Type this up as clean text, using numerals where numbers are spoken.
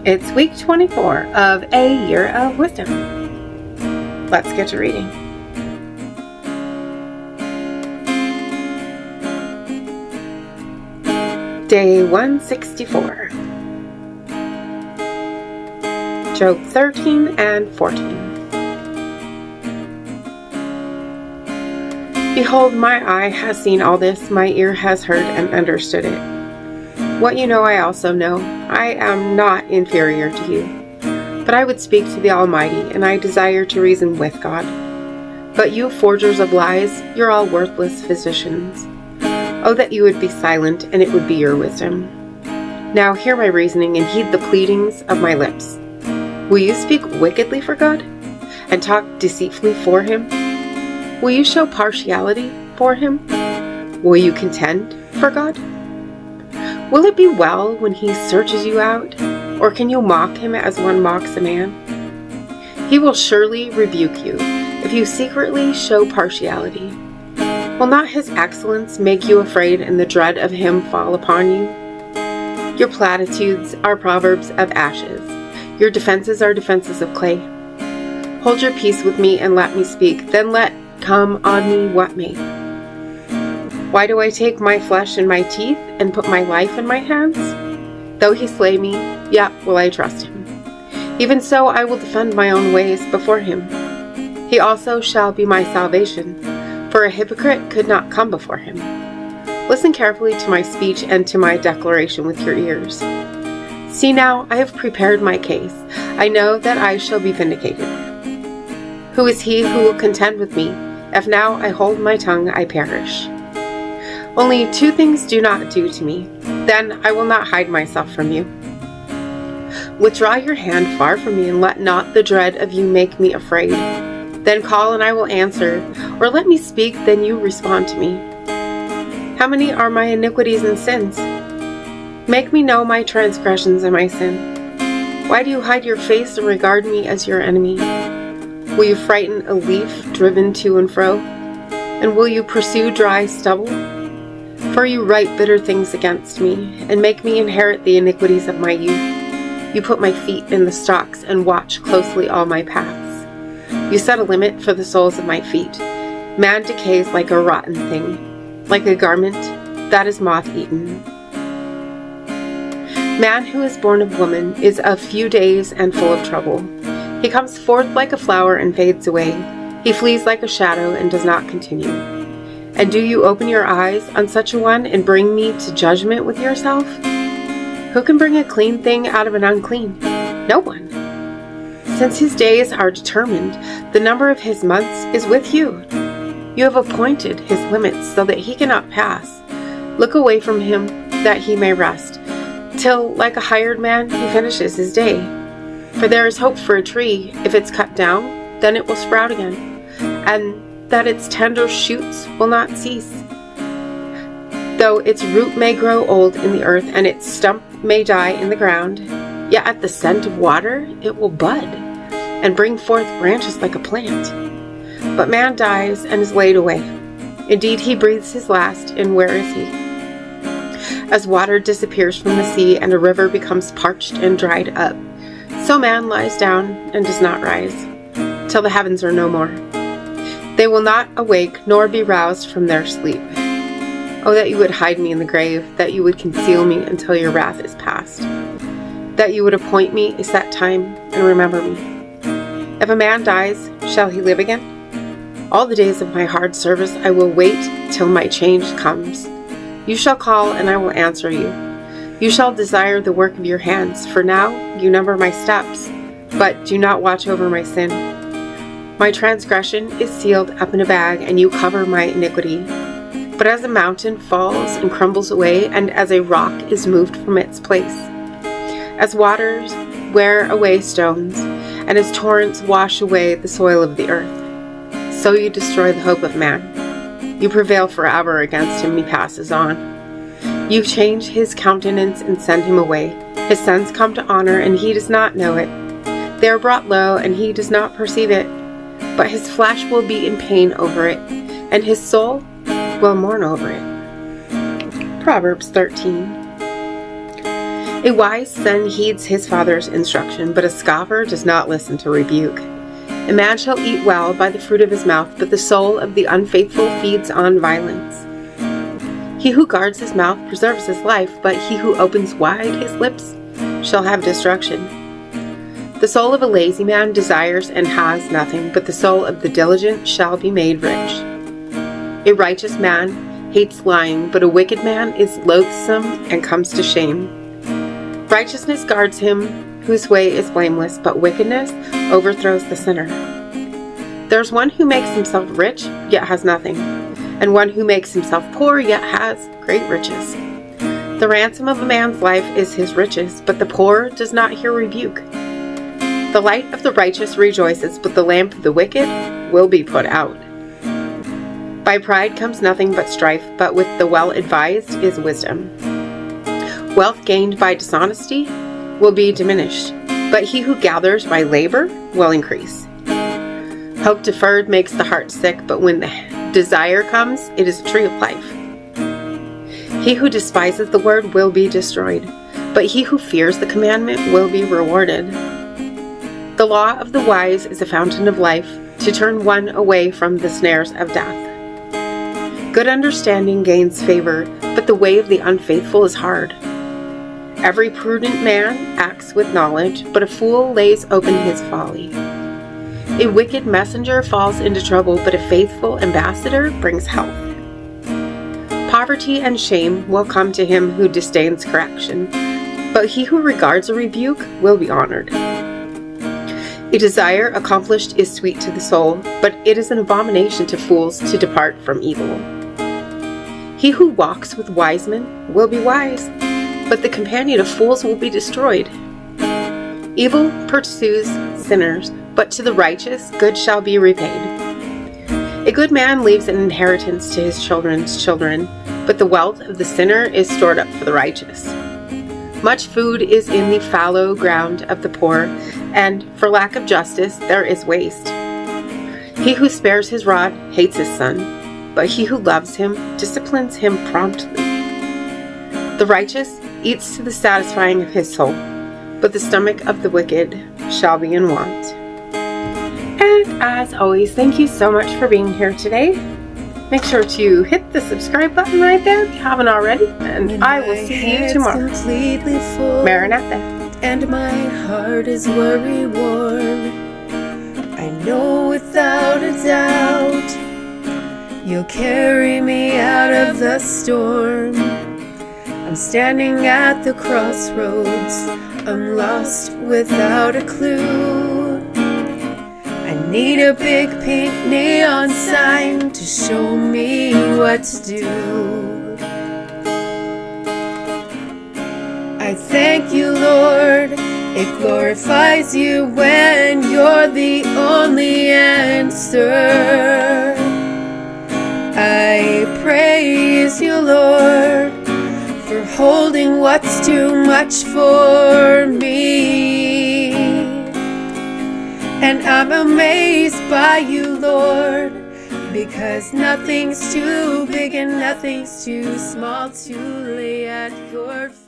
It's week 24 of A Year of Wisdom. Let's get to reading. Day 164. Job 13 and 14. Behold, my eye has seen all this, my ear has heard and understood it. What you know I also know. I am not inferior to you, but I would speak to the Almighty, and I desire to reason with God. But you forgers of lies, you're all worthless physicians. Oh, that you would be silent, and it would be your wisdom. Now hear my reasoning, and heed the pleadings of my lips. Will you speak wickedly for God, and talk deceitfully for Him? Will you show partiality for Him? Will you contend for God? Will it be well when He searches you out, or can you mock Him as one mocks a man? He will surely rebuke you if you secretly show partiality. Will not His excellence make you afraid and the dread of Him fall upon you? Your platitudes are proverbs of ashes. Your defenses are defenses of clay. Hold your peace with me and let me speak, then let come on me what may. Why do I take my flesh in my teeth and put my life in my hands? Though He slay me, yet will I trust Him. Even so I will defend my own ways before Him. He also shall be my salvation, for a hypocrite could not come before Him. Listen carefully to my speech and to my declaration with your ears. See now, I have prepared my case. I know that I shall be vindicated. Who is he who will contend with me? If now I hold my tongue, I perish. Only two things do not do to me, then I will not hide myself from you. Withdraw your hand far from me, and let not the dread of you make me afraid. Then call, and I will answer, or let me speak, then you respond to me. How many are my iniquities and sins? Make me know my transgressions and my sin. Why do you hide your face and regard me as your enemy? Will you frighten a leaf driven to and fro? And will you pursue dry stubble? For you write bitter things against me, and make me inherit the iniquities of my youth. You put my feet in the stocks, and watch closely all my paths. You set a limit for the soles of my feet. Man decays like a rotten thing, like a garment that is moth-eaten. Man who is born of woman is of few days and full of trouble. He comes forth like a flower and fades away. He flees like a shadow and does not continue. And do you open your eyes on such a one and bring me to judgment with yourself? Who can bring a clean thing out of an unclean? No one. Since his days are determined, the number of his months is with you. You have appointed his limits so that he cannot pass. Look away from him that he may rest, till like a hired man he finishes his day. For there is hope for a tree. If it's cut down, then it will sprout again, and that its tender shoots will not cease. Though its root may grow old in the earth, and its stump may die in the ground, yet at the scent of water it will bud, and bring forth branches like a plant. But man dies and is laid away. Indeed, he breathes his last, and where is he? As water disappears from the sea, and a river becomes parched and dried up, so man lies down and does not rise, till the heavens are no more. They will not awake nor be roused from their sleep. Oh, that you would hide me in the grave, that you would conceal me until your wrath is past, that you would appoint me a set time and remember me. If a man dies, shall he live again? All the days of my hard service I will wait till my change comes. You shall call, and I will answer you. You shall desire the work of your hands, for now you number my steps, but do not watch over my sin. My transgression is sealed up in a bag, and you cover my iniquity. But as a mountain falls and crumbles away, and as a rock is moved from its place, as waters wear away stones, and as torrents wash away the soil of the earth, so you destroy the hope of man. You prevail forever against him, he passes on. You change his countenance and send him away. His sons come to honor, and he does not know it. They are brought low, and he does not perceive it. But his flesh will be in pain over it, and his soul will mourn over it. Proverbs 13. A wise son heeds his father's instruction, but a scoffer does not listen to rebuke. A man shall eat well by the fruit of his mouth, but the soul of the unfaithful feeds on violence. He who guards his mouth preserves his life, but he who opens wide his lips shall have destruction. The soul of a lazy man desires and has nothing, but the soul of the diligent shall be made rich. A righteous man hates lying, but a wicked man is loathsome and comes to shame. Righteousness guards him whose way is blameless, but wickedness overthrows the sinner. There's one who makes himself rich, yet has nothing, and one who makes himself poor, yet has great riches. The ransom of a man's life is his riches, but the poor does not hear rebuke. The light of the righteous rejoices, but the lamp of the wicked will be put out. By pride comes nothing but strife, but with the well-advised is wisdom. Wealth gained by dishonesty will be diminished, but he who gathers by labor will increase. Hope deferred makes the heart sick, but when the desire comes, it is a tree of life. He who despises the word will be destroyed, but he who fears the commandment will be rewarded. The law of the wise is a fountain of life, to turn one away from the snares of death. Good understanding gains favor, but the way of the unfaithful is hard. Every prudent man acts with knowledge, but a fool lays open his folly. A wicked messenger falls into trouble, but a faithful ambassador brings health. Poverty and shame will come to him who disdains correction, but he who regards a rebuke will be honored. A desire accomplished is sweet to the soul, but it is an abomination to fools to depart from evil. He who walks with wise men will be wise, but the companion of fools will be destroyed. Evil pursues sinners, but to the righteous good shall be repaid. A good man leaves an inheritance to his children's children, but the wealth of the sinner is stored up for the righteous. Much food is in the fallow ground of the poor, and for lack of justice there is waste. He who spares his rod hates his son, but he who loves him disciplines him promptly. The righteous eats to the satisfying of his soul, but the stomach of the wicked shall be in want. And as always, thank you so much for being here today. Make sure to hit the subscribe button right there if you haven't already, and I will see you tomorrow. Maranatha. And my heart is worry worn. I know without a doubt you'll carry me out of the storm. I'm standing at the crossroads, I'm lost without a clue. I need a big pink neon sign to show me what to do. I thank you, Lord, it glorifies you when you're the only answer. I praise you, Lord, for holding what's too much for me. And I'm amazed by you, Lord, because nothing's too big and nothing's too small to lay at your feet.